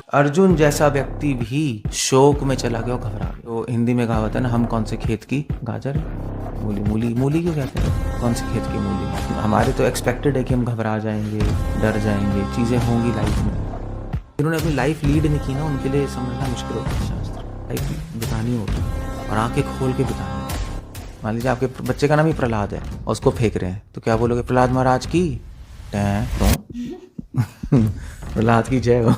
अर्जुन जैसा व्यक्ति भी शोक में चला गया और घबरा गया। तो हिंदी में कहावत है ना, हम कौन से खेत की गाजर है, मूली मूली मूली क्यों कहते हैं, कौन से खेत की मूली। हमारे तो एक्सपेक्टेड है कि हम घबरा जाएंगे, डर जाएंगे, चीज़ें होंगी लाइफ में। जिन्होंने अपनी लाइफ लीड नहीं की ना, उनके लिए समझना मुश्किल होता है। शास्त्र लाइफ बितानी होती है और आंखें खोल के बितानी है। मान लीजिए आपके बच्चे का नाम ही प्रहलाद है और उसको फेंक रहे हैं, तो क्या बोलोगे? प्रहलाद महाराज की प्रहलाद की जय हो।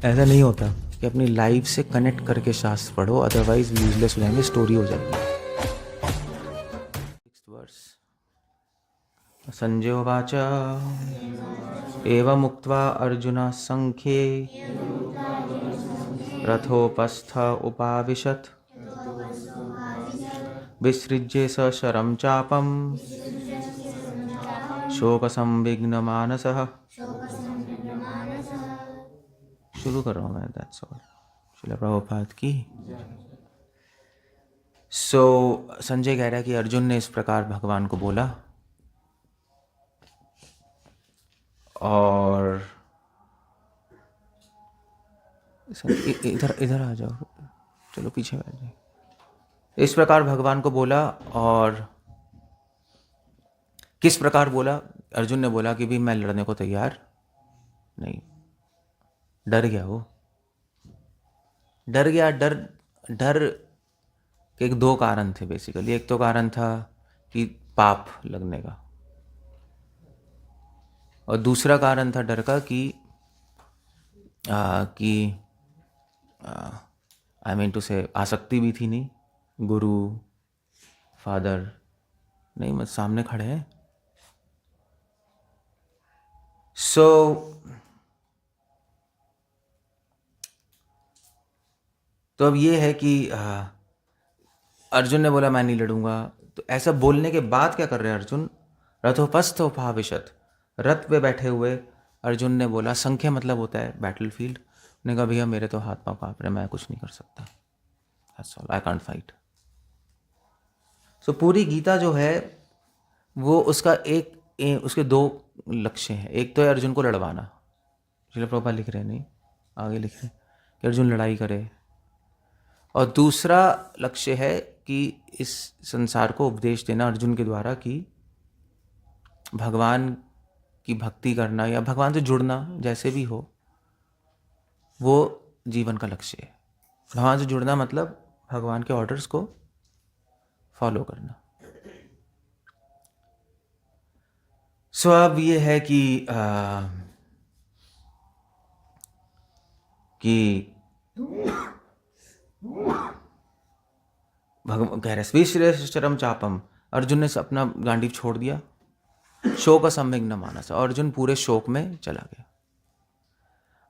ऐसा नहीं होता कि अपनी लाइफ से कनेक्ट करके शास्त्र पढ़ो, अदरवाइज यूजलेस हो जाएंगे, स्टोरी हो जाएगी। संजय उवाच एवमुक्त्वा अर्जुन संख्ये रथोपस्थ उपाविशत् विसृज्य स शरं चापं शोकसंविघ्नमानसः। शुरू कर रहा हूँ मैं, दैट्स ऑल। श्रील प्रभुपाद की। संजय कह रहा है कि अर्जुन ने इस प्रकार भगवान को बोला और इधर इधर आ जाओ, चलो पीछे बैठ जाए। इस प्रकार भगवान को बोला और किस प्रकार बोला? अर्जुन ने बोला कि भी मैं लड़ने को तैयार नहीं। डर गया वो, डर गया। डर के दो कारण थे बेसिकली। एक तो कारण था कि पाप लगने का, और दूसरा कारण था डर का कि आई मीन टू से आसक्ति भी थी नहीं। गुरु फादर नहीं, मैं सामने खड़े हैं। तो अब ये है कि अर्जुन ने बोला मैं नहीं लड़ूंगा। तो ऐसा बोलने के बाद क्या कर रहे हैं अर्जुन? रथोपस्थ उपाविशत्, रथ पे बैठे हुए अर्जुन ने बोला, संख्या मतलब होता है बैटलफील्ड। ने कहा भैया मेरे तो हाथ पांव कांप रहे, मैं कुछ नहीं कर सकता, that's all, I can't fight. So पूरी गीता जो है वो उसका उसके दो लक्ष्य हैं। एक तो है अर्जुन को लड़वाना, श्रील प्रभुपाद लिख रहे हैं, नहीं आगे लिख रहे हैं कि अर्जुन लड़ाई करे, और दूसरा लक्ष्य है कि इस संसार को उपदेश देना अर्जुन के द्वारा कि भगवान की भक्ति करना या भगवान से जुड़ना जैसे भी हो, वो जीवन का लक्ष्य है। भगवान से जुड़ना मतलब भगवान के ऑर्डर्स को फॉलो करना। सो अब ये है कि भगवान कह रहे श्रीश्रेष्ठरम चापम, अर्जुन ने अपना गांडीव छोड़ दिया। शोक संविघ्न मानस, और अर्जुन पूरे शोक में चला गया।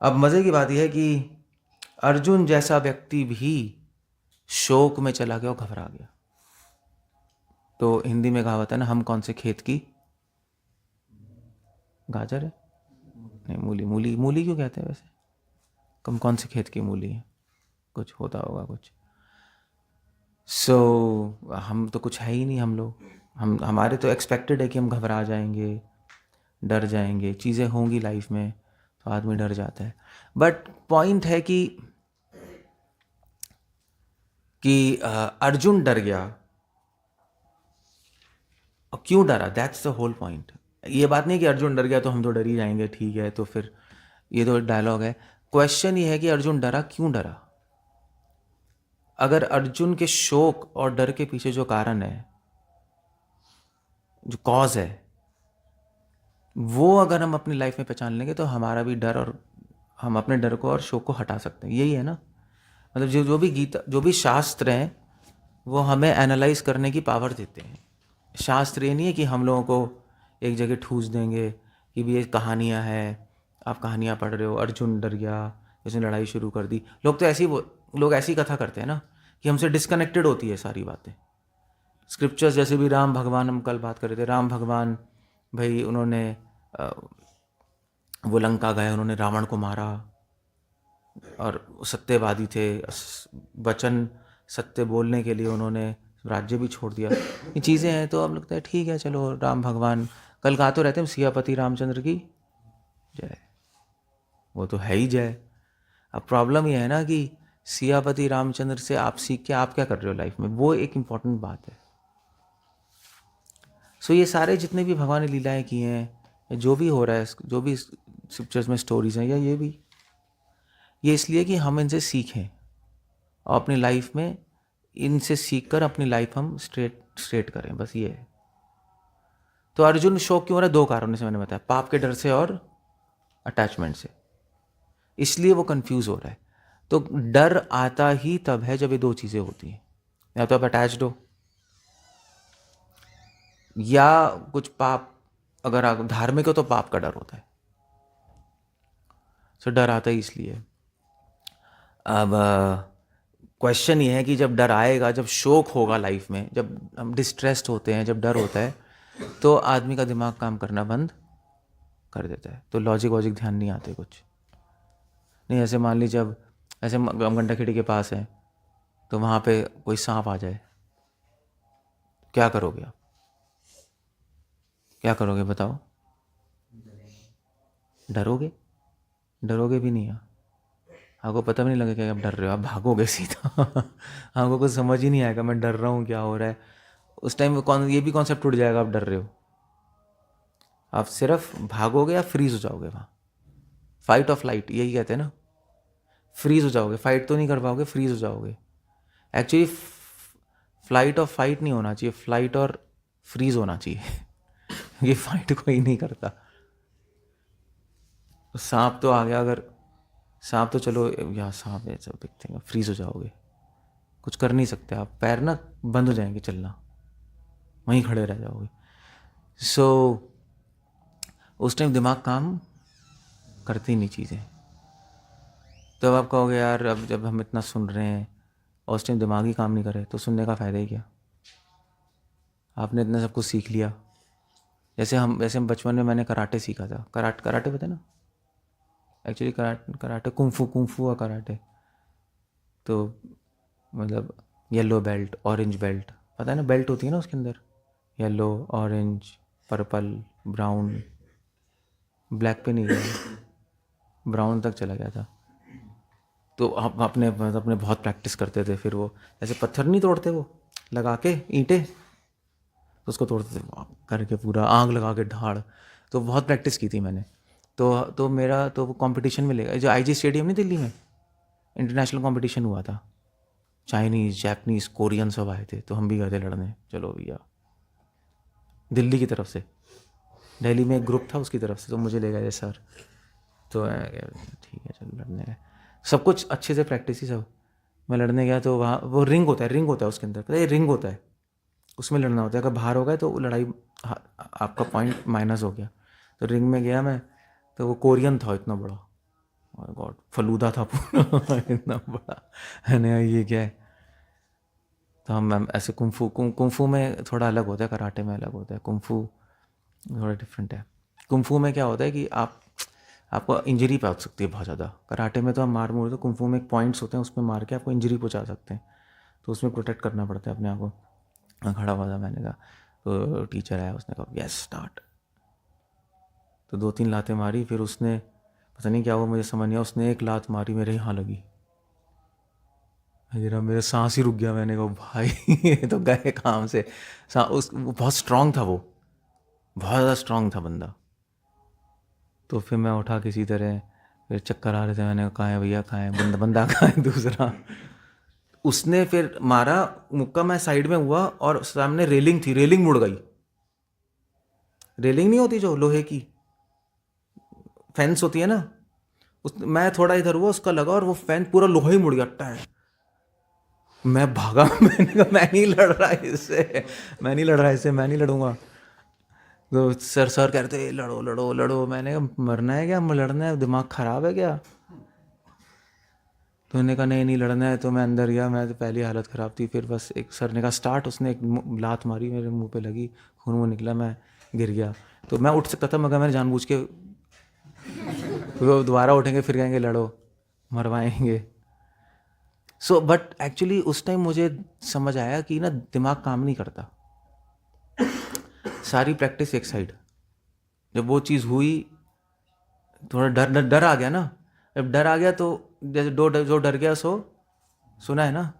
अब मजे की बात यह है कि अर्जुन जैसा व्यक्ति भी शोक में चला गया और घबरा गया। तो हिंदी में कहावत है ना, हम कौन से खेत की गाजर है, नहीं मूली मूली मूली क्यों कहते हैं वैसे? हम कौन से खेत की मूली है, कुछ होता होगा कुछ। हम तो कुछ है ही नहीं। हम लोग हमारे तो एक्सपेक्टेड है कि हम घबरा जाएंगे, डर जाएंगे, चीज़ें होंगी लाइफ में, तो आदमी डर जाता है। बट पॉइंट है कि अर्जुन डर गया। और क्यों डरा? That's the whole point. ये बात नहीं कि अर्जुन डर गया तो हम तो डर ही जाएंगे, ठीक है तो फिर ये तो डायलॉग है। क्वेश्चन ये है कि अर्जुन डरा, क्यों डरा? अगर अर्जुन के शोक और डर के पीछे जो कारण है, जो कॉज है, वो अगर हम अपनी लाइफ में पहचान लेंगे तो हमारा भी डर, और हम अपने डर को और शोक को हटा सकते हैं। यही है ना, मतलब जो भी गीता, जो भी शास्त्र हैं, वो हमें एनालाइज करने की पावर देते हैं। शास्त्र ये नहीं है कि हम लोगों को एक जगह ठूस देंगे कि भी ये कहानियाँ हैं, आप कहानियाँ पढ़ रहे हो, अर्जुन डर गया, उसने लड़ाई शुरू कर दी। लोग ऐसी कथा करते हैं ना कि हमसे डिस्कनेक्टेड होती है सारी बातें। स्क्रिप्चर्स जैसे भी राम भगवान, हम कल बात कर रहे थे, राम भगवान भाई उन्होंने वो लंका गए, उन्होंने रावण को मारा, और सत्यवादी थे, वचन सत्य बोलने के लिए उन्होंने राज्य भी छोड़ दिया। ये चीज़ें हैं तो अब लगता है ठीक है, चलो राम भगवान, कल कहा तो रहते हैं सियापति रामचंद्र की जय, वो तो है ही जय। अब प्रॉब्लम ये है ना कि सियापति रामचंद्र से आप सीख के आप क्या कर रहे हो लाइफ में, वो एक इम्पॉर्टेंट बात है। सो ये सारे जितने भी भगवान ने लीलाएं की हैं, या जो भी हो रहा है, जो भी स्क्रिप्चर्स में स्टोरीज हैं, या ये भी, ये इसलिए कि हम इनसे सीखें और अपनी लाइफ में इनसे सीख कर अपनी लाइफ हम स्ट्रेट करें, बस ये है। तो अर्जुन शोक क्यों हो रहा है? 2 कारणों से मैंने बताया, पाप के डर से और अटैचमेंट से, इसलिए वो कंफ्यूज हो रहा है। तो डर आता ही तब है जब ये 2 चीज़ें होती हैं, या तो आप अटैच्ड हो, या कुछ पाप, अगर आप धार्मिक हो तो पाप का डर होता है। सो डर आता ही इसलिए। अब क्वेश्चन ये है कि जब डर आएगा, जब शोक होगा लाइफ में, जब हम डिस्ट्रेस्ड होते हैं, जब डर होता है, तो आदमी का दिमाग काम करना बंद कर देता है, तो लॉजिक वॉजिक ध्यान नहीं आते कुछ नहीं। ऐसे मान लीजिए, जब ऐसे हम गंडा के पास हैं, तो वहाँ पे कोई सांप आ जाए, क्या करोगे आप? क्या करोगे बताओ? डरोगे? डरोगे भी नहीं आप, आपको पता भी नहीं लगेगा कि आप डर रहे हो, आप भागोगे सीधा। आपको कुछ समझ ही नहीं आएगा मैं डर रहा हूँ, क्या हो रहा है। उस टाइम ये भी कॉन्सेप्ट टूट जाएगा, आप डर रहे हो। आप सिर्फ भागोगे या फ्रीज हो जाओगे वहाँ, फाइट और फ्लाइट यही कहते हैं ना, फ्रीज हो जाओगे, फाइट तो नहीं कर पाओगे, फ्रीज हो जाओगे। एक्चुअली फ्लाइट और फाइट नहीं होना चाहिए, फ्लाइट और फ्रीज होना चाहिए। ये फाइट कोई नहीं करता। तो सांप तो आ गया, अगर सांप तो चलो या सांप है सब दिखते हैं, फ्रीज हो जाओगे, कुछ कर नहीं सकते आप, पैर ना बंद हो जाएंगे चलना, वहीं खड़े रह जाओगे। सो उस टाइम दिमाग काम करती नहीं चीज़ें। तो अब आप कहोगे यार, अब जब हम इतना सुन रहे हैं और उस टाइम दिमाग ही काम नहीं करे, तो सुनने का फ़ायदा ही क्या? आपने इतना सब कुछ सीख लिया। जैसे हम बचपन में मैंने कराटे सीखा था, कराटे पता है ना? एक्चुअली कराटे कुंफू और कराटे, तो मतलब येलो बेल्ट, ऑरेंज बेल्ट, पता है ना, बेल्ट होती है ना उसके अंदर, yellow, orange, purple, brown, black पे नहीं गया, ब्राउन तक चला गया था। तो हम अपने बहुत प्रैक्टिस करते थे। फिर वो ऐसे पत्थर नहीं तोड़ते, वो लगा के ईंटें, तो उसको तोड़ते थे करके, पूरा आग लगा के ढाड़। तो बहुत प्रैक्टिस की थी मैंने। तो मेरा तो वो कॉम्पिटिशन में जो IG स्टेडियम नहीं दिल्ली में, इंटरनेशनल कॉम्पिटिशन हुआ था, चाइनीज़, जैपनीज़, कोरियन सब आए थे, तो हम भी गए थे लड़ने। चलो भैया, दिल्ली की तरफ से, दिल्ली में एक ग्रुप था उसकी तरफ से, तो मुझे ले गए सर। तो ठीक है चलो लड़ने गए, सब कुछ अच्छे से प्रैक्टिस ही सब। मैं लड़ने गया तो वहाँ वो रिंग होता है उसके अंदर, पता है, रिंग होता है, उसमें लड़ना होता है। अगर बाहर हो गए तो लड़ाई, आपका पॉइंट माइनस हो गया। तो रिंग में गया मैं, तो वो कोरियन था इतना बड़ा, और गॉड फलूदा था पूरा। इतना बड़ा है ना, ये क्या है। तो हम ऐसे कुंफू में थोड़ा अलग होता है, कराटे में अलग होता है, कुंफू थोड़ा डिफरेंट है। कुंफू में क्या होता है कि आपको इंजरी पहुंच सकती है बहुत ज़्यादा। कराटे में तो हम मार मुर, तो कुंफू में एक पॉइंट्स होते हैं, उसमें मार के आपको इंजरी पहुंचा सकते हैं, तो उसमें प्रोटेक्ट करना पड़ता है अपने आप को। मैं खड़ा हुआ था, मैंने कहा, तो टीचर आया, उसने कहा यस स्टार्ट। तो 2-3 लातें मारी, फिर उसने पता नहीं क्या हुआ, मुझे समझ नहीं आया, उसने एक लात मारी, मेरे यहाँ लगी, जरा मेरा सांस ही रुक गया। मैंने कहा भाई ये तो गए काम से। वो बहुत स्ट्रांग था, वो बहुत ज़्यादा स्ट्रांग था बंदा। तो फिर मैं उठा किसी तरह, फिर चक्कर आ रहे थे, मैंने कहा कहाँ है भैया, कहाँ है बंदा कहाँ है दूसरा। उसने फिर मारा मुक्का, मैं साइड में हुआ और सामने रेलिंग थी, रेलिंग मुड़ गई। रेलिंग नहीं होती जो लोहे की फेंस होती है ना, मैं थोड़ा इधर हुआ, उसका लगा और वो फेंस पूरा लोहा ही मुड़ गया टायर। मैं भागा। मैंने कहा मैं नहीं लड़ रहा इससे, मैं नहीं लड़ूंगा। तो सर कहते लड़ो लड़ो लड़ो। मैंने कहा मरना है क्या, लड़ना है, दिमाग ख़राब है क्या? तो उन्होंने कहा नहीं लड़ना है। तो मैं अंदर गया, मैं तो पहली हालत ख़राब थी। फिर बस एक सर ने कहा स्टार्ट, उसने एक लात मारी, मेरे मुंह पे लगी, खून वो निकला, मैं गिर गया। तो मैं उठ सकता था, मगर मैंने जानबूझ के, वो दोबारा उठेंगे फिर कहेंगे लड़ो, मरवाएंगे। सो बट एक्चुअली उस टाइम मुझे समझ आया कि ना दिमाग काम नहीं करता, सारी प्रैक्टिस एक साइड। जब वो चीज़ हुई, थोड़ा डर आ गया ना, जब डर आ गया तो जैसे जो डर गया सो, सुना है ना,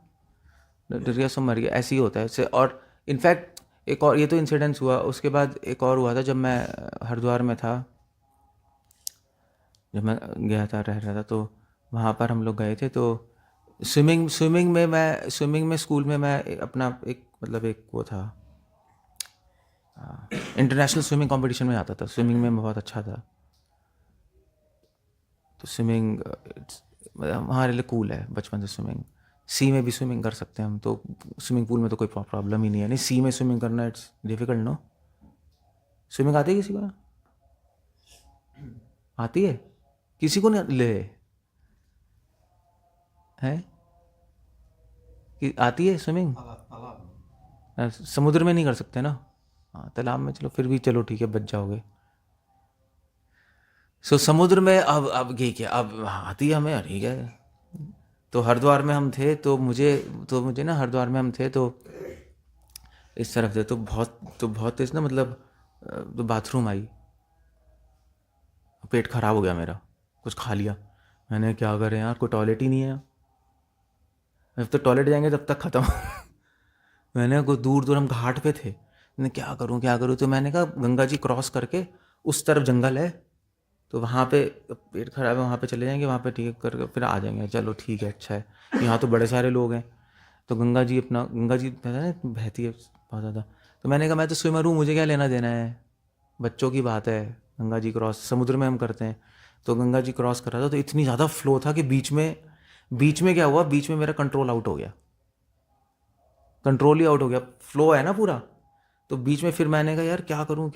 डर गया सो मर गया, ऐसे ही होता है इससे। और इनफैक्ट एक और, ये तो इंसिडेंस हुआ, उसके बाद एक और हुआ था जब मैं हरिद्वार में था, जब मैं गया था, रह रहा था, तो वहाँ पर हम लोग गए थे। तो स्विमिंग में स्कूल में मैं अपना एक मतलब एक वो था, इंटरनेशनल स्विमिंग कंपटीशन में आता था, स्विमिंग में मैं बहुत अच्छा था। तो स्विमिंग हमारे लिए कूल है बचपन से स्विमिंग। सी में भी स्विमिंग कर सकते हैं हम तो, स्विमिंग पूल में तो कोई प्रॉब्लम ही नहीं है। नहीं, सी में स्विमिंग करना इट्स डिफिकल्ट, नो? स्विमिंग आती है किसी को? आती है? किसी को नहीं ले है कि आती है स्विमिंग? समुद्र में नहीं कर सकते ना? हाँ, तालाब में चलो फिर भी, चलो ठीक है, बच जाओगे। सो समुद्र में अब ये क्या, अब आती है हमें, ठीक है। तो हरिद्वार में हम थे, तो मुझे ना, हरिद्वार में हम थे तो इस तरफ थे, तो बहुत तेज ना, मतलब तो बाथरूम आई, पेट खराब हो गया मेरा, कुछ खा लिया। मैंने क्या करें यार, कोई टॉयलेट ही नहीं है, जब तक टॉयलेट जाएंगे तब तक ख़त्म। मैंने कोई दूर दूर, हम घाट पे थे, मैंने क्या करूँ, तो मैंने कहा गंगा जी क्रॉस करके उस तरफ जंगल है, तो वहाँ पे पेट खराब है, वहाँ पे चले जाएंगे, वहाँ पे ठीक करके फिर आ जाएंगे। चलो ठीक है, अच्छा है, यहाँ तो बड़े सारे लोग हैं। तो गंगा जी पता है बहती है बहुत ज़्यादा। तो मैंने कहा मैं तो स्विमर हूँ, मुझे क्या लेना देना है, बच्चों की बात है, गंगा जी क्रॉस समुद्र में हम करते हैं। तो गंगा जी क्रॉस कर रहा था, तो इतनी ज़्यादा फ्लो था कि बीच में क्या हुआ, बीच में मेरा कंट्रोल आउट हो गया, कंट्रोल ही आउट हो गया, फ्लो है ना पूरा। तो बीच में फिर मैंने कहा यार क्या करूँ।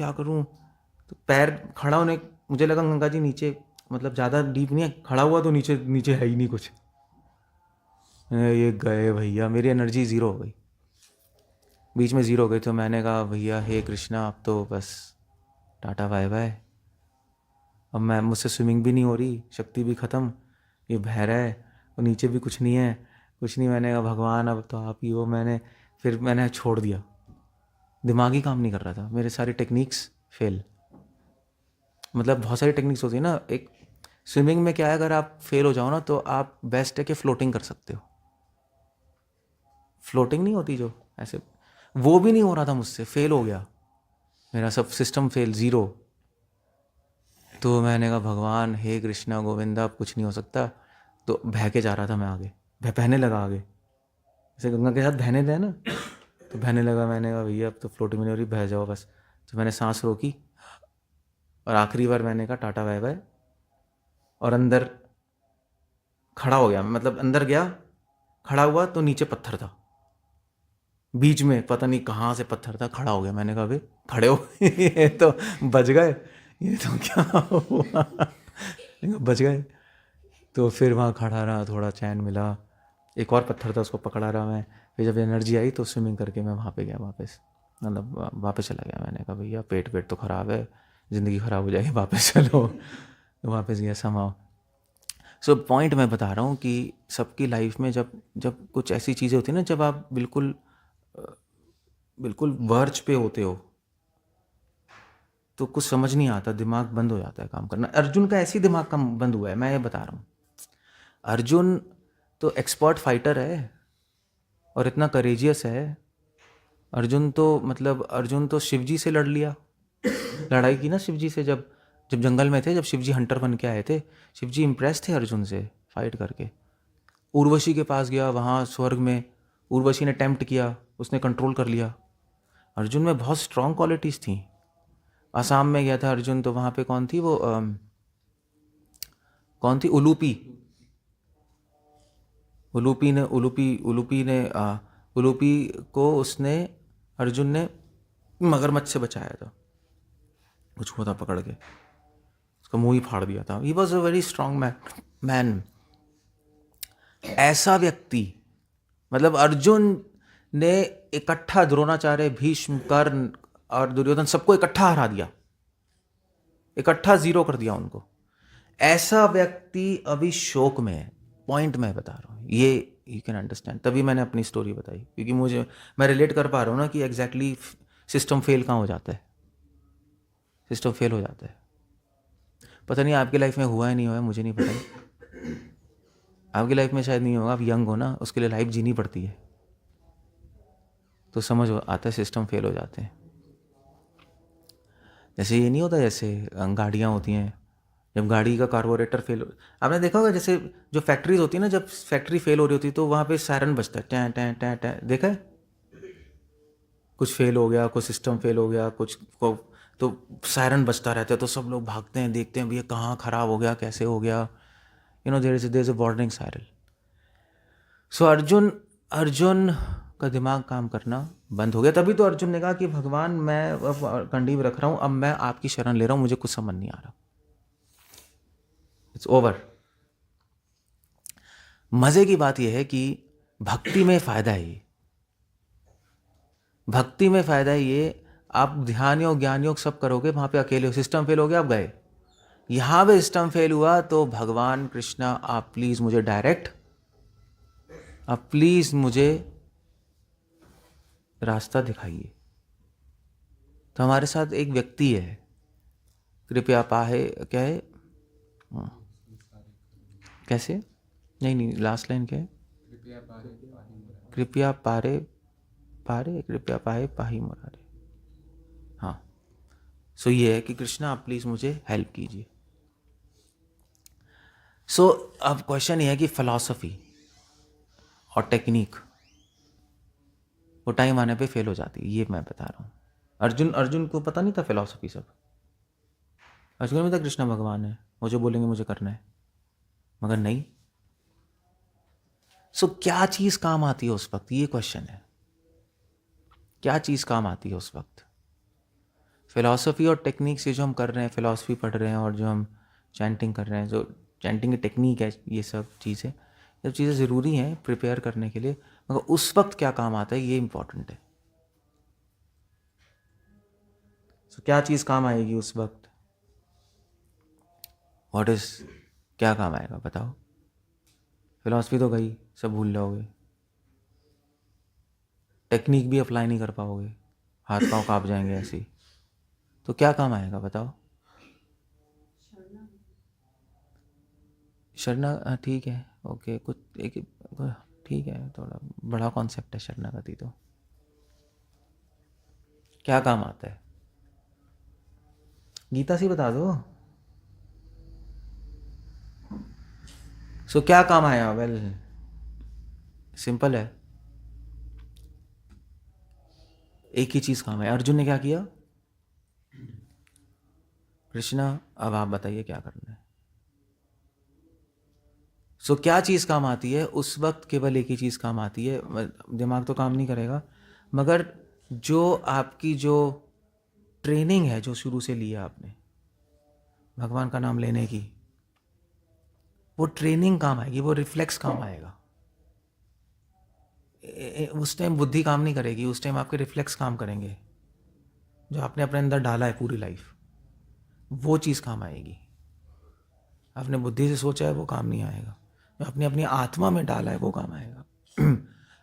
तो पैर खड़ा होने, मुझे लगा गंगा जी नीचे, मतलब ज़्यादा डीप नहीं है, खड़ा हुआ तो नीचे नीचे है ही नहीं कुछ। ये गए भैया, मेरी एनर्जी ज़ीरो हो गई, बीच में ज़ीरो हो गई। तो मैंने कहा भैया हे कृष्णा, अब तो बस टाटा बाय बाय, अब मैं, मुझसे स्विमिंग भी नहीं हो रही, शक्ति भी ख़त्म, ये बह रहा है और नीचे भी कुछ नहीं है, कुछ नहीं। मैंने कहा भगवान अब तो आप ही हो। फिर मैंने छोड़ दिया, दिमाग ही काम नहीं कर रहा था, मेरे सारे टेक्निक्स फेल। मतलब बहुत सारी टेक्निक्स होती है ना, एक स्विमिंग में क्या है, अगर आप फेल हो जाओ ना, तो आप बेस्ट है कि फ्लोटिंग कर सकते हो। फ्लोटिंग नहीं होती जो ऐसे, वो भी नहीं हो रहा था मुझसे, फेल हो गया मेरा सब सिस्टम, फेल, ज़ीरो। तो मैंने कहा भगवान हे कृष्णा गोविंदा, अब कुछ नहीं हो सकता। तो बह के जा रहा था मैं आगे, बहने लगा आगे, जैसे गंगा के साथ बहने थे ना, तो बहने लगा। मैंने कहा भैया अब तो फ्लोटिंग नहीं हो रही, बह जाओ बस। तो मैंने सांस रोकी और आखिरी बार मैंने कहा टाटा बाय बाय, और अंदर खड़ा हो गया, मतलब अंदर गया, खड़ा हुआ तो नीचे पत्थर था, बीच में पता नहीं कहाँ से पत्थर था, खड़ा हो गया। मैंने कहा भाई खड़े हो, ये तो बच गए, ये तो क्या हुआ, बच गए। तो फिर वहाँ खड़ा रहा, थोड़ा चैन मिला, एक और पत्थर था उसको पकड़ा रहा मैं। फिर जब एनर्जी आई तो स्विमिंग करके मैं वहाँ पे गया वापस, मतलब वापस चला गया। मैंने कहा भैया पेट तो ख़राब है, ज़िंदगी ख़राब हो जाएगी, वापस चलो। तो वापस गया समाओ। सो पॉइंट मैं बता रहा हूँ कि सबकी लाइफ में जब जब कुछ ऐसी चीज़ें होती हैं ना, जब आप बिल्कुल बिल्कुल वर्ज पे होते हो, तो कुछ समझ नहीं आता, दिमाग बंद हो जाता है काम करना। अर्जुन का ऐसी दिमाग का बंद हुआ है, मैं ये बता रहा हूँ। अर्जुन तो एक्सपर्ट फाइटर है और इतना करेजियस है। अर्जुन तो शिव जी से लड़ लिया, लड़ाई की ना शिव जी से, जब जब जंगल में थे, जब शिव जी हंटर बन के आए थे, शिव जी इम्प्रेस थे अर्जुन से फाइट करके। उर्वशी के पास गया, वहाँ स्वर्ग में उर्वशी ने टेम्प्ट किया, उसने कंट्रोल कर लिया। अर्जुन में बहुत स्ट्रॉन्ग क्वालिटीज़ थी। आसाम में गया था अर्जुन, तो वहाँ पे कौन थी वो, कौन थी, उलूपी। उलूपी को उसने, अर्जुन ने मगरमच्छ से बचाया था, कुछ हुआ था पकड़ के, उसका मुंह ही फाड़ दिया था। He was a very strong man. ऐसा व्यक्ति, मतलब अर्जुन ने इकट्ठा द्रोणाचार्य, भीष्म, कर्ण और दुर्योधन सबको इकट्ठा हरा दिया, इकट्ठा ज़ीरो कर दिया उनको। ऐसा व्यक्ति अभी शोक में है। पॉइंट मैं बता रहा हूँ, ये यू कैन अंडरस्टैंड। तभी मैंने अपनी स्टोरी बताई, क्योंकि मैं रिलेट कर पा रहा हूँ ना कि एग्जैक्टली सिस्टम फेल कहाँ हो जाता है, सिस्टम फेल हो जाता है। पता नहीं आपकी लाइफ में हुआ है नहीं हुआ है, मुझे नहीं पता। आपकी लाइफ में शायद नहीं होगा, आप यंग हो ना, उसके लिए लाइफ जीनी पड़ती है, तो समझ आता है, सिस्टम फेल हो जाते हैं। जैसे ये नहीं होता, जैसे गाड़ियाँ होती हैं, जब गाड़ी का कार्बोरेटर फेल हो, आपने देखा होगा, जैसे जो फैक्ट्रीज होती है ना, जब फैक्ट्री फेल हो रही होती है तो वहाँ पे सायरन बजता है, टैं टैं टैं टैं, देखा है? कुछ फेल हो गया, कुछ सिस्टम फेल हो गया, कुछ को, तो सायरन बजता रहता है, तो सब लोग भागते हैं, देखते हैं भैया कहाँ ख़राब हो गया, कैसे हो गया, there is a warning siren. So Arjun का दिमाग काम करना बंद हो गया। तभी तो अर्जुन ने कहा कि भगवान मैं अब कंडीव रख रहा हूँ, अब मैं आपकी शरण ले रहा हूँ, मुझे कुछ समझ नहीं आ रहा, इट्स ओवर। मज़े की बात यह है कि भक्ति में फ़ायदा है ये, भक्ति में फ़ायदा है ये, आप ध्यान योग ज्ञान योग सब करोगे, वहाँ पे अकेले हो, सिस्टम फेल हो गया, आप गए। यहाँ पे सिस्टम फेल हुआ तो भगवान कृष्णा आप प्लीज़ मुझे डायरेक्ट, आप प्लीज़ मुझे रास्ता दिखाइए। तो हमारे साथ एक व्यक्ति है, कृपया पाहे, क्या है, कैसे, नहीं लास्ट लाइन क्या है, कृपया पारे पारे, कृपया पाहे पाही मुरारे। हाँ, सो ये है कि कृष्णा आप प्लीज़ मुझे हेल्प कीजिए। सो अब क्वेश्चन ये है कि फिलॉसफी और टेक्निक वो टाइम आने पे फेल हो जाती है, ये मैं बता रहा हूँ। अर्जुन को पता नहीं था फिलॉसफी सब, अर्जुन में था कृष्णा भगवान है, वो जो बोलेंगे मुझे करना है, मगर नहीं। सो क्या चीज़ काम आती है उस वक्त, ये क्वेश्चन है, क्या चीज़ काम आती है उस वक्त? फिलॉसफी और टेक्निक से जो हम कर रहे हैं, फिलॉसफी पढ़ रहे हैं और जो हम चैंटिंग कर रहे हैं, जो चैंटिंग की टेक्निक है, ये सब चीज़ें ज़रूरी हैं प्रिपेयर करने के लिए, मगर उस वक्त क्या काम आता है ये इंपॉर्टेंट है। तो क्या चीज़ काम आएगी उस वक्त, व्हाट इज, क्या काम आएगा बताओ? फिलॉसफी तो गई, सब भूल जाओगे, टेक्निक भी अप्लाई नहीं कर पाओगे, हाथ पाँव काँप जाएंगे ऐसे ही, तो क्या काम आएगा बताओ? शरणा, ठीक है, ओके, कुछ एक, ठीक है, थोड़ा बड़ा कॉन्सेप्ट है शरणागति, तो क्या काम आता है? गीता से बता दो। सो क्या काम आया? वेल सिंपल है, एक ही चीज़ काम है। अर्जुन ने क्या किया? कृष्णा अब आप बताइए क्या करना है। सो क्या चीज़ काम आती है उस वक्त? केवल एक ही चीज़ काम आती है, दिमाग तो काम नहीं करेगा, मगर जो आपकी जो ट्रेनिंग है जो शुरू से लिया आपने भगवान का नाम लेने की, वो ट्रेनिंग काम आएगी, वो रिफ्लेक्स काम आएगा। उस टाइम बुद्धि काम नहीं करेगी, उस टाइम आपके रिफ्लेक्स काम करेंगे, जो आपने अपने अंदर डाला है पूरी लाइफ, वो चीज़ काम आएगी। आपने बुद्धि से सोचा है वो काम नहीं आएगा, जो आपने अपनी आत्मा में डाला है वो काम आएगा।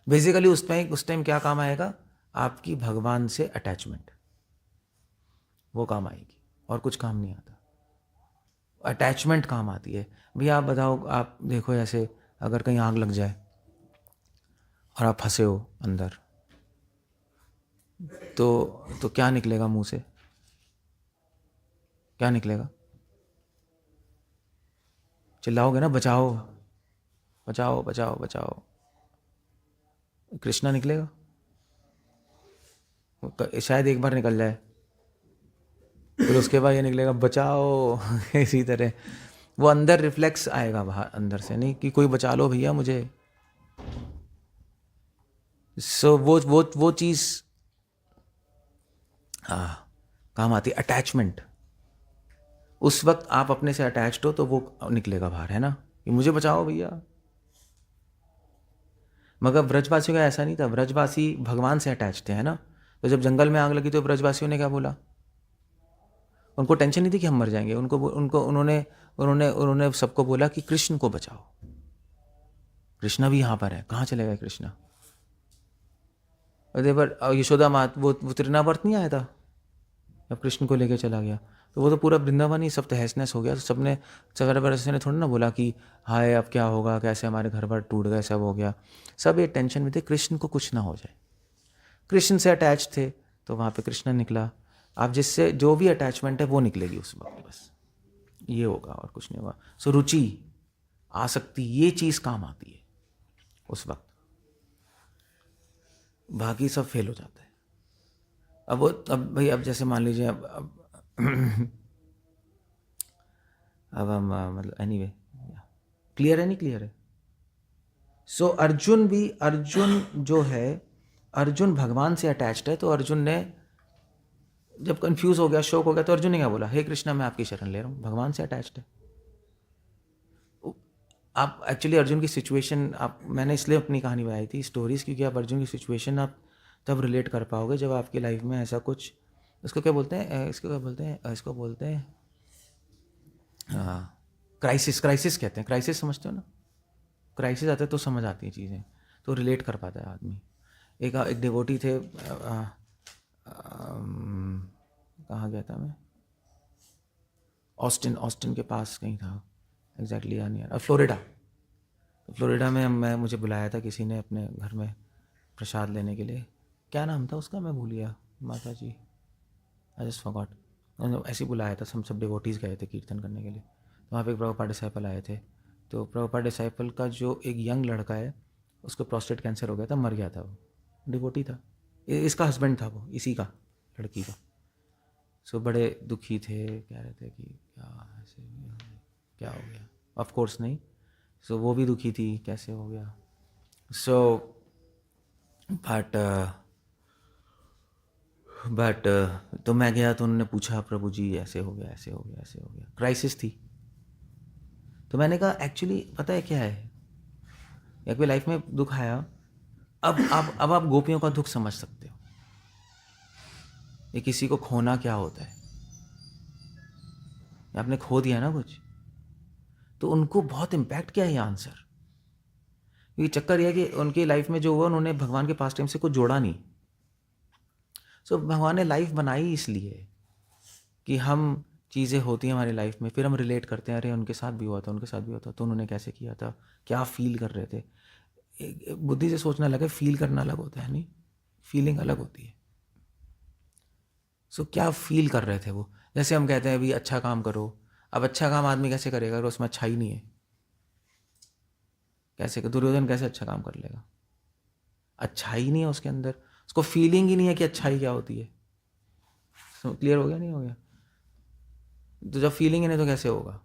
बेसिकली उस टाइम क्या काम आएगा? आपकी भगवान से अटैचमेंट, वो काम आएगी, और कुछ काम नहीं आता। अटैचमेंट काम आती है। भैया आप बताओ, आप देखो ऐसे अगर कहीं आग लग जाए और आप फंसे हो अंदर, तो क्या निकलेगा मुंह से? क्या निकलेगा? चिल्लाओगे ना, बचाओ बचाओ बचाओ बचाओ, कृष्णा निकलेगा? शायद एक बार निकल जाए, फिर उसके बाद ये निकलेगा बचाओ। इसी तरह वो अंदर रिफ्लेक्स आएगा बाहर अंदर से, नहीं कि कोई बचा लो भैया मुझे। सो वो चीज़ काम आती है, अटैचमेंट। उस वक्त आप अपने से अटैच्ड हो तो वो निकलेगा बाहर, है ना, कि मुझे बचाओ भैया। मगर ब्रजवासियों का ऐसा नहीं था, ब्रजवासी भगवान से अटैच थे, है ना। तो जब जंगल में आग लगी तो ब्रजवासियों ने क्या बोला? उनको टेंशन नहीं थी कि हम मर जाएंगे, उन्होंने सबको बोला कि कृष्ण को बचाओ, कृष्णा भी यहाँ पर है, कहाँ चले गए कृष्णा? अरे पर यशोदा मात वो तृणावर्त नहीं आया था जब कृष्ण को लेके चला गया, तो वो तो पूरा वृंदावन ही सब तहस नहस हो गया। तो सबने सवेरे बरस ने थोड़ा ना बोला कि हाय अब क्या होगा, कैसे हमारे घर बार टूट गए, सब हो गया। सब ये टेंशन में थे कृष्ण को कुछ ना हो जाए। कृष्ण से अटैच थे तो वहाँ पे कृष्ण निकला। आप जिससे जो भी अटैचमेंट है वो निकलेगी उस वक्त, बस ये होगा और कुछ नहीं होगा। सो रुचि, आसक्ति, ये चीज़ काम आती है उस वक्त, बाकी सब फेल हो जाता है। अब भाई अब जैसे मान लीजिए अब हम मतलब एनीवे क्लियर है, नहीं क्लियर है? सो अर्जुन जो है, अर्जुन भगवान से अटैच्ड है। तो अर्जुन ने जब कंफ्यूज हो गया, शौक हो गया, तो अर्जुन ने क्या बोला? हे कृष्णा मैं आपकी शरण ले रहा हूँ। भगवान से अटैच्ड है। आप एक्चुअली अर्जुन की सिचुएशन, आप मैंने इसलिए अपनी कहानी बनाई थी स्टोरीज, क्योंकि आप अर्जुन की सिचुएशन आप तब रिलेट कर पाओगे जब आपकी लाइफ में ऐसा कुछ, इसको क्या बोलते हैं, इसको बोलते हैं क्राइसिस कहते हैं। क्राइसिस समझते हो ना? क्राइसिस आता है तो समझ आती हैं चीज़ें, तो रिलेट कर पाता है आदमी। एक डिवोटी थे, कहाँ गया था मैं, ऑस्टिन के पास कहीं था, एग्जैक्टली याद नहीं आ रहा, फ्लोरिडा। तो फ्लोरिडा में मुझे बुलाया था किसी ने अपने घर में प्रसाद लेने के लिए। क्या नाम था उसका, मैं भूल गया, माता जी, आई जस्ट फॉरगॉट। ऐसे ही बुलाया था, सब डिवोटीज़ गए थे कीर्तन करने के लिए। तो वहाँ पे एक प्रभुपाद डिसाइपल आए थे। तो प्रभुपाद डिसाइपल का जो एक यंग लड़का है, उसको प्रोस्टेट कैंसर हो गया था, मर गया था। वो डिवोटी था, इसका हस्बैंड था वो, इसी का, लड़की का। सो बड़े दुखी थे, कह रहे थे कि क्या ऐसे क्या हो गया। ऑफ कोर्स नहीं, सो वो भी दुखी थी, कैसे हो गया। सो बट तो मैं गया तो उन्होंने पूछा, प्रभु जी ऐसे हो गया, ऐसे हो गया, ऐसे हो गया, क्राइसिस थी। तो मैंने कहा एक्चुअली पता है क्या है, या कोई लाइफ में दुख आया, अब आप गोपियों का दुख समझ सकते हो। ये किसी को खोना क्या होता है, आपने खो दिया ना कुछ, तो उनको बहुत इम्पैक्ट किया ये आंसर। ये चक्कर यह है कि उनकी लाइफ में जो हुआ, उन्होंने भगवान के पास टाइम से कुछ जोड़ा नहीं। सो भगवान ने लाइफ बनाई इसलिए कि हम, चीज़ें होती हैं हमारी लाइफ में, फिर हम रिलेट करते हैं, अरे उनके साथ भी हुआ था, उनके साथ भी हुआ था, तो उन्होंने कैसे किया था, क्या फील कर रहे थे। बुद्धि से सोचना अलग है, फील करना अलग होता है, नहीं, फीलिंग अलग होती है। सो क्या फील कर रहे थे वो। जैसे हम कहते हैं अभी अच्छा काम करो, अब अच्छा काम आदमी कैसे करेगा अगर उसमें अच्छा ही नहीं है? कैसे, दुर्योधन कैसे अच्छा काम कर लेगा? अच्छा ही नहीं है उसके अंदर, उसको फीलिंग ही नहीं है कि अच्छाई क्या होती है। क्लियर हो गया, नहीं हो गया? तो जब फीलिंग ही नहीं तो कैसे होगा?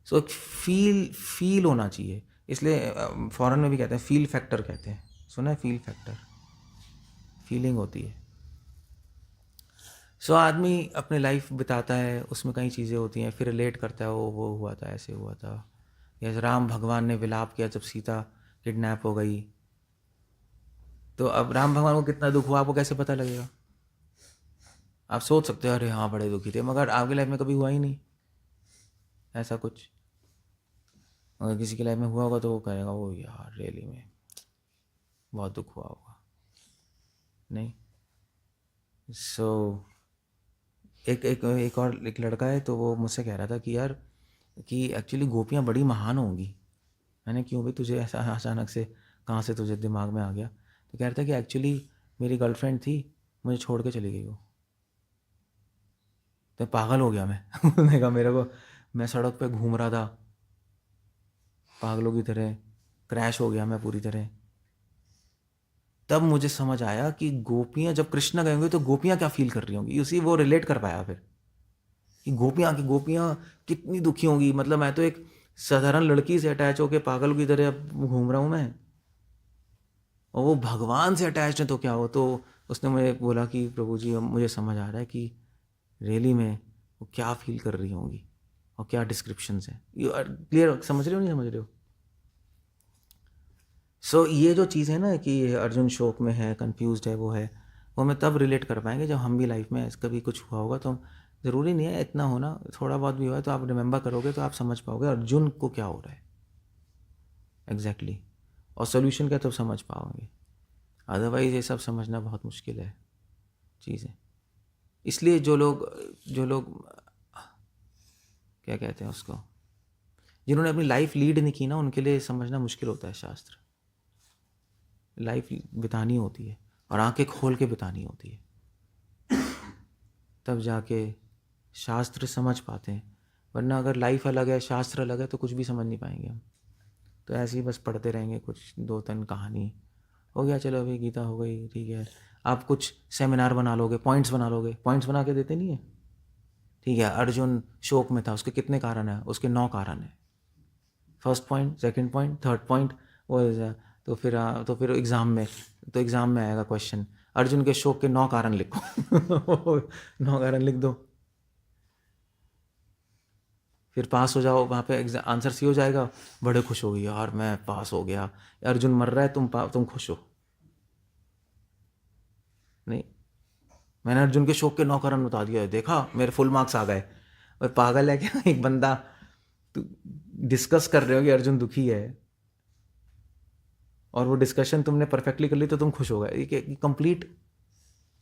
सो फील होना चाहिए। इसलिए फॉरेन में भी कहते हैं फील फैक्टर, कहते हैं, सुना है फील फैक्टर, फीलिंग होती है। सो आदमी अपनी लाइफ बिताता है, उसमें कई चीज़ें होती हैं, फिर रिलेट करता है, वो हुआ था, ऐसे हुआ था। या राम भगवान ने विलाप किया जब सीता किडनैप हो गई, तो अब राम भगवान को कितना दुख हुआ आपको कैसे पता लगेगा? आप सोच सकते हो अरे हाँ बड़े दुखी थे, मगर आपकी लाइफ में कभी हुआ ही नहीं ऐसा कुछ। अगर किसी की लाइफ में हुआ होगा तो वो कहेगा वो यार रियली में बहुत दुख हुआ होगा, नहीं। सो एक लड़का है, तो वो मुझसे कह रहा था कि यार कि एक्चुअली गोपियाँ बड़ी महान होंगी। मैंने क्यों भाई, तुझे ऐसा अचानक से कहाँ से तुझे दिमाग में आ गया? तो कह रहा था कि एक्चुअली मेरी गर्लफ्रेंड थी, मुझे छोड़ के चली गई वो, तो पागल हो गया मैं। मैंने कहा मेरे को, मैं सड़क पे घूम रहा था पागलों की तरह, क्रैश हो गया मैं पूरी तरह। तब मुझे समझ आया कि गोपियाँ जब कृष्ण गए होंगे तो गोपियाँ क्या फील कर रही होंगी, उसी वो रिलेट कर पाया फिर कि गोपियाँ कितनी दुखी होंगी। मतलब मैं तो एक साधारण लड़की से अटैच होकर पागल की तरह अब घूम रहा हूँ मैं, और वो भगवान से अटैच है तो क्या हो। तो उसने मुझे बोला कि प्रभु जी अब मुझे समझ आ रहा है कि रियली में वो क्या फील कर रही होंगी और क्या डिस्क्रिप्शंस हैं। यू क्लियर, समझ रहे हो नहीं समझ रहे हो? सो ये जो चीज़ है ना कि अर्जुन शोक में है, कंफ्यूज्ड है, वो है, वो हमें तब रिलेट कर पाएंगे जब हम भी लाइफ में कभी कुछ हुआ होगा। तो ज़रूरी नहीं है इतना होना, थोड़ा बहुत भी हुआ है तो आप रिमेंबर करोगे तो आप समझ पाओगे अर्जुन को क्या हो रहा है एग्जैक्टली और सोल्यूशन क्या, तो समझ पाओगे। अदरवाइज़ ये सब समझना बहुत मुश्किल है चीज़ें। इसलिए जो लोग क्या कहते हैं उसको, जिन्होंने अपनी लाइफ लीड नहीं की ना, उनके लिए समझना मुश्किल होता है शास्त्र। लाइफ बितानी होती है और आंखें खोल के बितानी होती है, तब जाके शास्त्र समझ पाते हैं। वरना अगर लाइफ अलग है शास्त्र अलग है तो कुछ भी समझ नहीं पाएंगे हम। तो ऐसे ही बस पढ़ते रहेंगे, कुछ 2-3 कहानी हो गया, चलो अभी गीता हो गई, ठीक है। आप कुछ सेमिनार बना लोगे, पॉइंट्स बना लोगे, पॉइंट्स बना के देते नहीं है, ठीक है। अर्जुन शोक में था, उसके कितने कारण हैं? उसके 9 कारण हैं। First point, second point, third point, वो तो फिर एग्ज़ाम में आएगा क्वेश्चन, अर्जुन के शोक के 9 कारण लिखो 9 कारण लिख दो, फिर पास हो जाओ। वहाँ पे आंसर सी हो जाएगा, बड़े खुश हो गए, यार मैं पास हो गया। अर्जुन मर रहा है, तुम खुश हो? नहीं, मैंने अर्जुन के शोक के 9 कारण बता दिया है, देखा मेरे फुल मार्क्स आ गए। और पागल है क्या एक बंदा, तो डिस्कस कर रहे हो कि अर्जुन दुखी है और वो डिस्कशन तुमने परफेक्टली कर ली तो तुम खुश हो गए।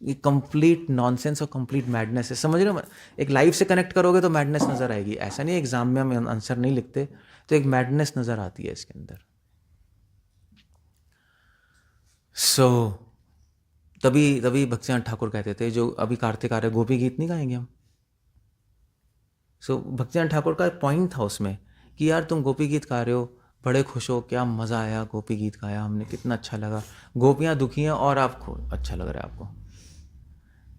ये कंप्लीट नॉनसेंस और कंप्लीट मैडनेस है, समझ रहे हो? एक लाइफ से कनेक्ट करोगे तो मैडनेस नज़र आएगी। ऐसा नहीं एग्जाम में हम आंसर नहीं लिखते तो एक मैडनेस नज़र आती है इसके अंदर। सो तभी भक्तिनाथ ठाकुर कहते थे, जो अभी कार्तिक आ रहे, गोपी गीत नहीं गाएंगे हम। सो भक्तिनाथ ठाकुर का पॉइंट था उसमें कि यार तुम गोपी गीत गा रहे हो, बड़े खुश हो, क्या मज़ा आया, गोपी गीत गाया हमने, कितना अच्छा लगा। गोपियाँ दुखी हैं और आपको अच्छा लग रहा है आपको।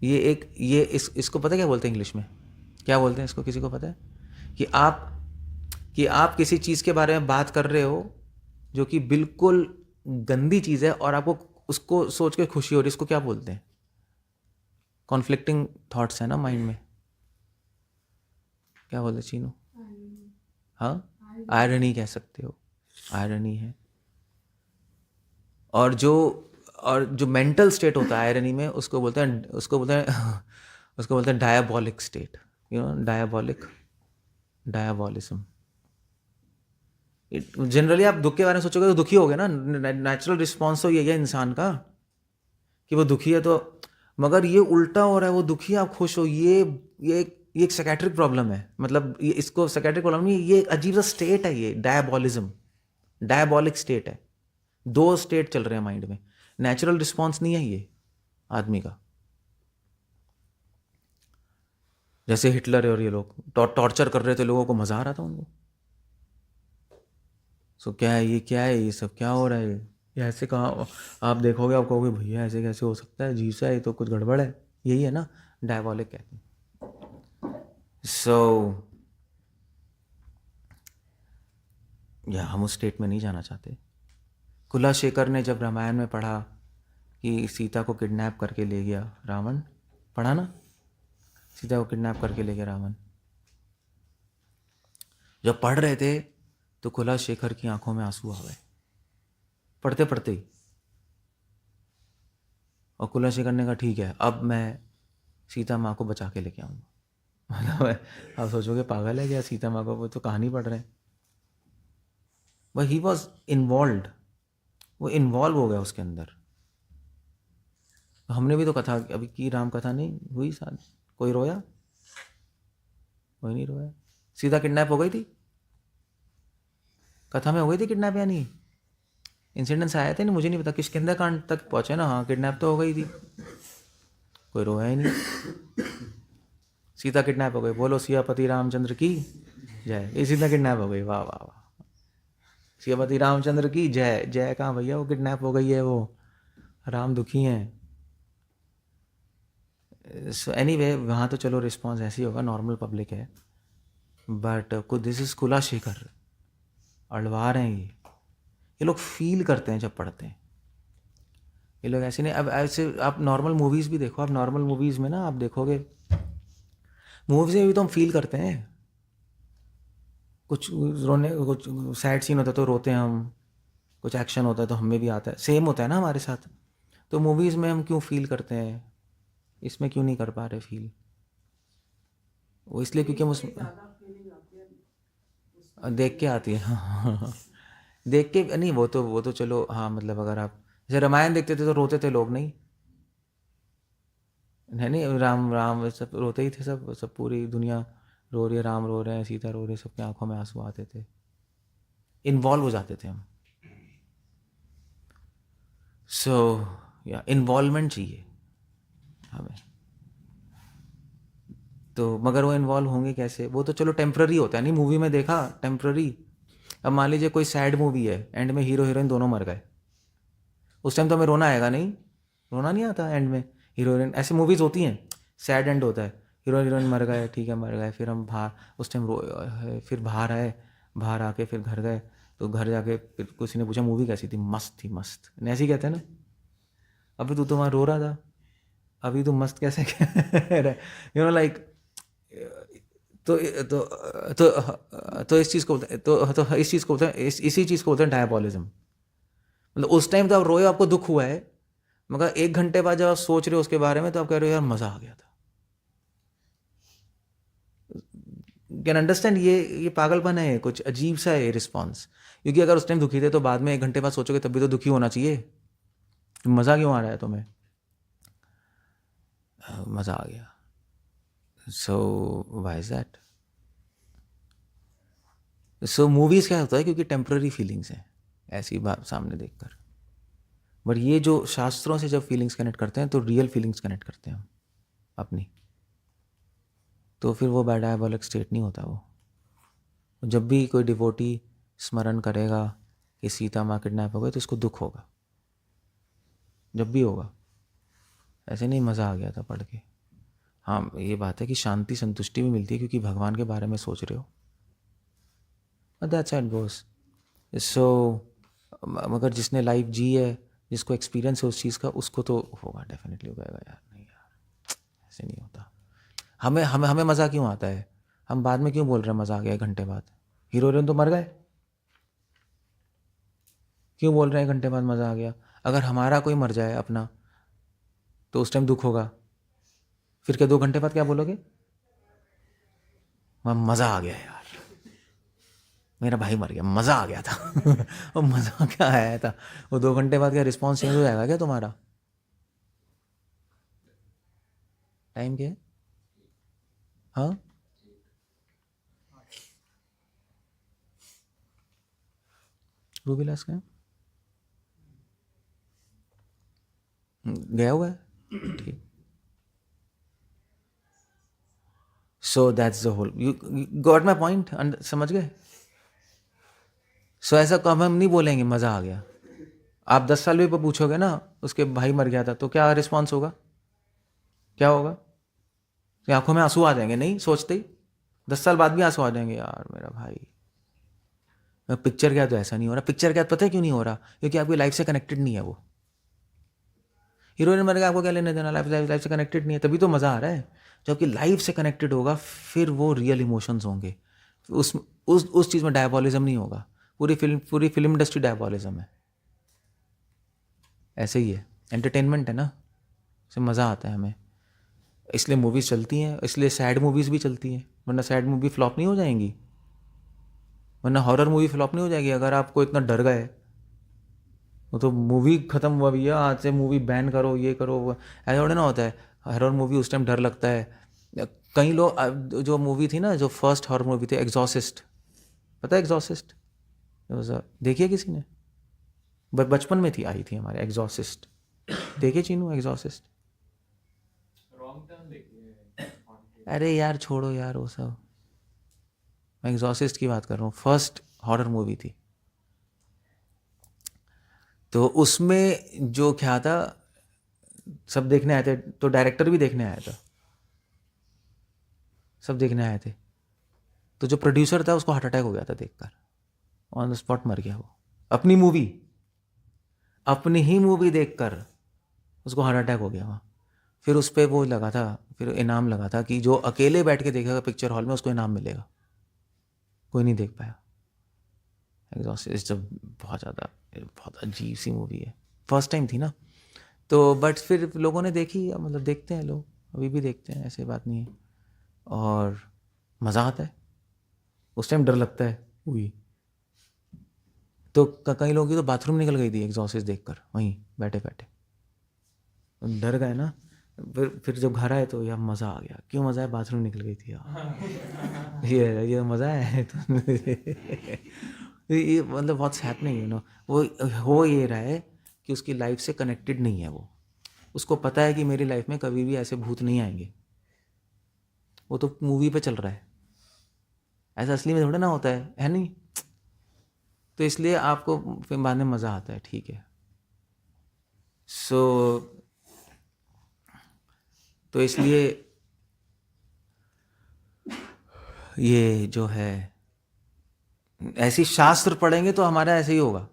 इसको पता है क्या बोलते हैं इंग्लिश में? क्या बोलते हैं इसको, किसी को पता है? कि आप किसी चीज़ के बारे में बात कर रहे हो जो कि बिल्कुल गंदी चीज़ है और आपको उसको सोच के खुशी हो रही है, इसको क्या बोलते हैं? कॉन्फ्लिक्टिंग थॉट्स है ना माइंड में, क्या बोलते चीनू? हाँ, आयरनी कह सकते हो, आयरनी है। और जो मेंटल स्टेट होता है आयरनी में, उसको बोलते हैं उसको बोलते हैं डायबॉलिक स्टेट, डायबॉलिज्म। जनरली आप दुख के बारे में सोचोगे तो दुखी हो गए ना, नेचुरल रिस्पॉन्स तो यही है इंसान का कि वो दुखी है तो, मगर ये उल्टा हो रहा है, वो दुखी है आप खुश हो, ये एक साइकेट्रिक प्रॉब्लम है। मतलब ये, इसको साइकेट्रिक प्रॉब्लम नहीं, ये अजीब सा स्टेट है, ये डायबॉलिज्म, डायबॉलिक स्टेट है। 2 स्टेट चल रहे हैं माइंड में, नेचुरल रिस्पॉन्स नहीं है ये आदमी का। जैसे हिटलर और ये लोग टॉर्चर कर रहे थे लोगों को, मजा आ रहा था उनको। सो क्या है ये सब क्या हो रहा है? ये ऐसे कहाँ, आप देखोगे आप कहोगे भैया ऐसे कैसे हो सकता है, अजीब सा है, ये तो कुछ गड़बड़ है। यही है ना डायबॉलिक कहते हैं। सो या हम उस स्टेट में नहीं जाना चाहते। कुलाशेखर ने जब रामायण में पढ़ा कि सीता को किडनैप करके ले गया रावण, पढ़ा ना, सीता को किडनैप करके ले गया रावण, जब पढ़ रहे थे तो कुलाशेखर की आंखों में आंसू आ गए, पढ़ते पढ़ते ही। और कुलाशेखर ने कहा ठीक है, अब मैं सीता माँ को बचा के लेके आऊँगा। मतलब आप सोचोगे पागल है क्या, सीता माँ को, वो तो कहानी पढ़ रहे हैं। बट ही वॉज इन्वॉल्व, वो इन्वॉल्व हो गया उसके अंदर। हमने भी तो कथा अभी की, राम कथा नहीं हुई साथ, कोई रोया? कोई नहीं रोया। सीता किडनैप हो गई थी, कथा में हो गई थी किडनैप या नहीं? इंसिडेंट्स आए थे नहीं, मुझे नहीं पता, किष्किंधा कांड तक पहुंचे ना, हाँ किडनैप तो हो गई थी, कोई रोया ही नहीं। सीता किडनैप हो गई, बोलो सियापति रामचंद्र की जय। ये सीता किडनैप हो गई, वाह वाह वाह, सियापति रामचंद्र की जय। जय कहाँ भैया, वो किडनैप हो गई है, वो राम दुखी हैं। सो एनीवे, वहाँ तो चलो रिस्पॉन्स ऐसे ही होगा, नॉर्मल पब्लिक है। बट दिस इज कुलाशेखर, अड़वा रहे हैं ये लोग फील करते हैं जब पढ़ते हैं ये लोग। ऐसे नहीं, अब ऐसे आप नॉर्मल मूवीज़ भी देखो, आप नॉर्मल मूवीज़ में ना आप देखोगे, मूवीज़ में भी तो हम फील करते हैं, कुछ रोने, कुछ सैड सीन होता है तो रोते हैं हम, कुछ एक्शन होता है तो हमें भी आता है, सेम होता है ना हमारे साथ। तो मूवीज़ में हम क्यों फील करते हैं, इसमें क्यों नहीं कर पा रहे फील? वो इसलिए क्योंकि हम उस देख के आती है। हाँ देख के नहीं, वो तो चलो हाँ, मतलब अगर आप जैसे रामायण देखते थे तो रोते थे लोग नहीं? है नहीं, राम राम सब रोते ही थे, सब सब पूरी दुनिया रो रही है, राम रो रहे हैं, सीता रो रही है, सबकी आंखों में आंसू आते थे, इन्वॉल्व हो जाते थे हम। सो या इन्वॉल्वमेंट चाहिए हमें। तो मगर वो इन्वॉल्व होंगे कैसे, वो तो चलो टेम्प्ररी होता है, नहीं मूवी में देखा टेम्प्ररी। अब मान लीजिए कोई सैड मूवी है, एंड में हीरो हीरोइन दोनों मर गए, उस टाइम तो हमें रोना आएगा नहीं, रोना नहीं आता एंड में, हीरो हीरोइन, ऐसी मूवीज़ होती हैं सैड एंड होता है, हीरो हीरोइन मर गए, ठीक है मर गए, फिर हम बाहर उस टाइम रो, फिर बाहर आए, बाहर आके फिर घर गए, तो घर जाके फिर किसी ने पूछा मूवी कैसी थी, मस्त थी मस्त, ऐसे ही कहते हैं ना। अभी तू तो वहाँ रो रहा था, अभी तू मस्त कैसे कह रहा है, यू नो लाइक। तो तो तो इस चीज़ को बोलते हैं, तो इस चीज़ को बोलते हैं, इसी चीज़ को बोलते हैं डायबोलिज्म। मतलब उस टाइम तो आप रोए, आपको दुख हुआ है, मगर 1 घंटे बाद जब आप सोच रहे हो उसके बारे में, तो आप कह रहे हो यार मज़ा आ गया था। कैन अंडरस्टैंड, ये पागलपन है, कुछ अजीब सा है रिस्पॉन्स, क्योंकि अगर उस टाइम दुखी थे तो बाद में 1 घंटे बाद सोचोगे तब भी तो दुखी होना चाहिए, मज़ा क्यों आ रहा है तुम्हें, मज़ा आ गया। So why is that? So movies क्या होता है, क्योंकि टेम्प्ररी फीलिंग्स हैं ऐसी बात सामने देखकर, बट ये जो शास्त्रों से जब फीलिंग्स कनेक्ट करते हैं तो रियल फीलिंग्स कनेक्ट करते हैं हम अपनी, तो फिर वो डायबॉलिक स्टेट नहीं होता वो। जब भी कोई डिवोटी स्मरण करेगा कि सीता माँ किडनैप हो गई, तो उसको दुख होगा, जब भी होगा, ऐसे नहीं मज़ा आ गया था पढ़ के। हाँ ये बात है कि शांति संतुष्टि भी मिलती है, क्योंकि भगवान के बारे में सोच रहे हो, दैट्स हाउ इट गोस। सो मगर जिसने लाइफ जी है, जिसको एक्सपीरियंस है उस चीज़ का, उसको तो होगा, डेफिनेटली होगा यार, नहीं यार ऐसे नहीं होता। हमें हमें हमें मज़ा क्यों आता है, हम बाद में क्यों बोल रहे हैं मज़ा आ गया 1 घंटे बाद, हीरो हीरोइन तो मर गए, क्यों बोल रहे हैं 1 घंटे बाद मज़ा आ गया? अगर हमारा कोई मर जाए अपना, तो उस टाइम दुख होगा, फिर क्या 2 घंटे बाद क्या बोलोगे, मज़ा आ गया यार, मेरा भाई मर गया, मज़ा आ गया था वो मज़ा क्या आया था, वो 2 घंटे बाद क्या रिस्पॉन्स चेंज हो जाएगा क्या तुम्हारा? टाइम क्या है? हाँ रूबीलास का गया हुआ है, ठीक। So that's the whole, you got my point, समझ गए? सो ऐसा कम हम नहीं बोलेंगे मज़ा आ गया। आप 10 साल भी पूछोगे ना, उसके भाई मर गया था, तो क्या रिस्पॉन्स होगा, क्या होगा? कि आंखों में आंसू आ जाएंगे, नहीं सोचते ही 10 साल बाद भी आंसू आ जाएंगे, यार मेरा भाई। पिक्चर क्या तो ऐसा नहीं हो रहा, पिक्चर क्या पता है क्यों नहीं हो रहा, क्योंकि आपकी लाइफ से कनेक्टेड नहीं है वो। हीरोइन मर गया, आपको क्या लेने देना, लाइफ लाइफ लाइफ से कनेक्टेड नहीं है, तभी तो मज़ा आ रहा है। जब आपकी लाइफ से कनेक्टेड होगा, फिर वो रियल इमोशंस होंगे, उस चीज़ में डायबॉलिज्म नहीं होगा। पूरी फिल्म इंडस्ट्री डायबॉलिज्म है, ऐसे ही है, एंटरटेनमेंट है ना, इससे मज़ा आता है हमें, इसलिए मूवीज़ चलती हैं, इसलिए सैड मूवीज़ भी चलती हैं, वरना सैड मूवी फ्लॉप नहीं हो जाएंगी, वरना हॉरर मूवी फ्लॉप नहीं हो जाएगी। अगर आपको इतना डर गए, वो तो मूवी ख़त्म हुआ भैया, आज से मूवी बैन करो, ये करो, ऐसा थोड़ा ना होता है। हॉरर मूवी उस टाइम डर लगता है। कई लोग जो मूवी थी ना, जो फर्स्ट हॉरर मूवी थी एग्जॉसिस्ट, पता है एग्जॉसिस्ट? देखिए किसी ने, बचपन में थी, आई थी हमारे एग्जॉसिस्ट, देखिए चीनू एग्जॉसिस्ट? अरे यार छोड़ो यार वो सब, मैं एग्जॉसिस्ट की बात कर रहा हूँ, फर्स्ट हॉरर मूवी थी। तो उसमें जो क्या था, सब देखने आए थे, तो डायरेक्टर भी देखने आया था, सब देखने आए थे। तो जो प्रोड्यूसर था उसको हार्ट अटैक हो गया था देखकर, ऑन द स्पॉट मर गया वो, अपनी मूवी, अपनी ही मूवी देखकर उसको हार्ट अटैक हो गया वहाँ। फिर उस पर वो लगा था, फिर इनाम लगा था कि जो अकेले बैठ के देखेगा पिक्चर हॉल में उसको इनाम मिलेगा, कोई नहीं देख पाया। एग्जॉस्ट जब बहुत अजीब सी मूवी है, फर्स्ट टाइम थी ना, तो बट फिर लोगों ने देखी, मतलब देखते हैं लोग, अभी भी देखते हैं, ऐसी बात नहीं है, और मज़ा आता है। उस टाइम डर लगता है मूवी, तो कई लोगों की तो बाथरूम निकल गई थी एग्जॉसिस्ट देखकर, वहीं बैठे बैठे डर गए ना। फिर जब घर आए तो यार मज़ा आ गया। क्यों मज़ा है? बाथरूम निकल गई थी यार। ये मज़ा है तो ये मतलब व्हाट्स हैपनिंग यू नो, वो हो ये रहा है कि उसकी लाइफ से कनेक्टेड नहीं है वो। उसको पता है कि मेरी लाइफ में कभी भी ऐसे भूत नहीं आएंगे। वो तो मूवी पे चल रहा है, ऐसा असली में थोड़ा ना होता है नहीं? तो इसलिए आपको फिर बाद में मज़ा आता है, ठीक है। सो तो इसलिए ये जो है, ऐसी शास्त्र पढ़ेंगे तो हमारा ऐसे ही होगा,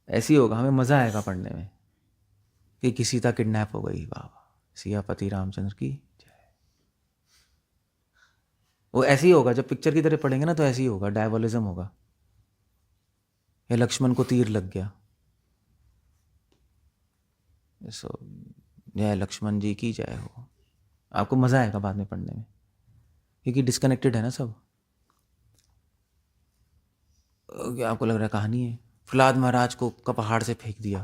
ऐसे ही होगा। हमें मज़ा आएगा पढ़ने में कि किसी का किडनैप हो गई, वाह वाह, सियापति रामचंद्र की जय। वो ऐसे ही होगा, जब पिक्चर की तरह पढ़ेंगे ना तो ऐसे ही होगा, डायबोलिज्म होगा। या लक्ष्मण को तीर लग गया, सो जय लक्ष्मण जी की जय हो। आपको मज़ा आएगा बाद में पढ़ने में, क्योंकि डिस्कनेक्टेड है ना सब। आपको लग रहा है कहानी है, प्रहलाद महाराज को पहाड़ से फेंक दिया,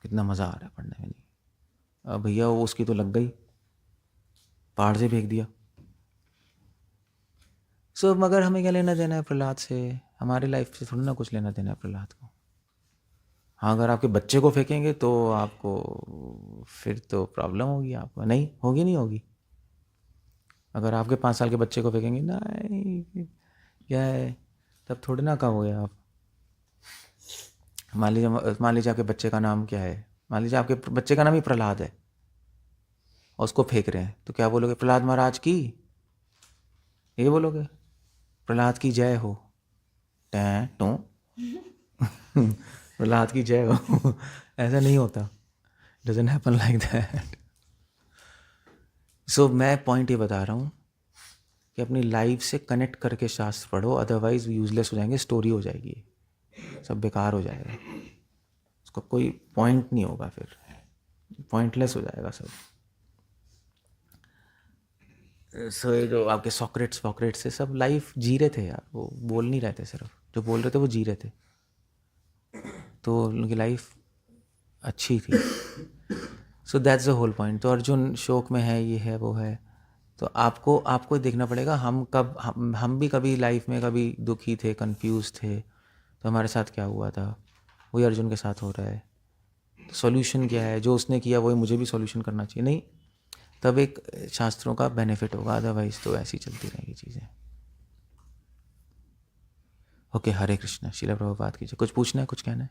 कितना मज़ा आ रहा है पढ़ने में। नहीं अब भैया वो उसकी तो लग गई, पहाड़ से फेंक दिया। सो मगर हमें क्या लेना देना है प्रहलाद से? हमारी लाइफ से थोड़ी ना कुछ लेना देना है प्रहलाद को। हाँ, अगर आपके बच्चे को फेंकेंगे तो आपको फिर तो प्रॉब्लम होगी, आपको नहीं होगी, नहीं होगी। अगर आपके 5 साल के बच्चे को फेंकेंगे, नहीं क्या है, तब थोड़ी ना कहोगे आप। मान लीजिए आपके बच्चे का नाम क्या है, मान लीजिए आपके बच्चे का नाम ही प्रहलाद है और उसको फेंक रहे हैं, तो क्या बोलोगे? प्रहलाद महाराज की, ये बोलोगे? प्रहलाद की जय हो, टैं टू प्रहलाद की जय हो। ऐसा नहीं होता, डजंट हैपन लाइक दैट। सो मैं पॉइंट ये बता रहा हूँ कि अपनी लाइफ से कनेक्ट करके शास्त्र पढ़ो, अदरवाइज यूजलेस हो जाएंगे, स्टोरी हो जाएगी, सब बेकार हो जाएगा, उसका कोई पॉइंट नहीं होगा, फिर पॉइंटलेस हो जाएगा सब। सो ये जो आपके सॉक्रेट्स से सब लाइफ जी रहे थे यार, वो बोल नहीं रहे थे, सिर्फ जो बोल रहे थे वो जी रहे थे, तो उनकी लाइफ अच्छी थी। So that's the whole point. तो अर्जुन शोक में है, ये है वो है, तो आपको देखना पड़ेगा हम भी कभी लाइफ में कभी दुखी थे, कंफ्यूज थे, तो हमारे साथ क्या हुआ था, वही अर्जुन के साथ हो रहा है। तो सॉल्यूशन क्या है? जो उसने किया वही मुझे भी सॉल्यूशन करना चाहिए, नहीं? तब एक शास्त्रों का बेनिफिट होगा, अदरवाइज तो ऐसी चलती रहेंगी चीज़ें। ओके, हरे कृष्णा, श्रील प्रभुपाद कीजिए। कुछ पूछना है, कुछ कहना है?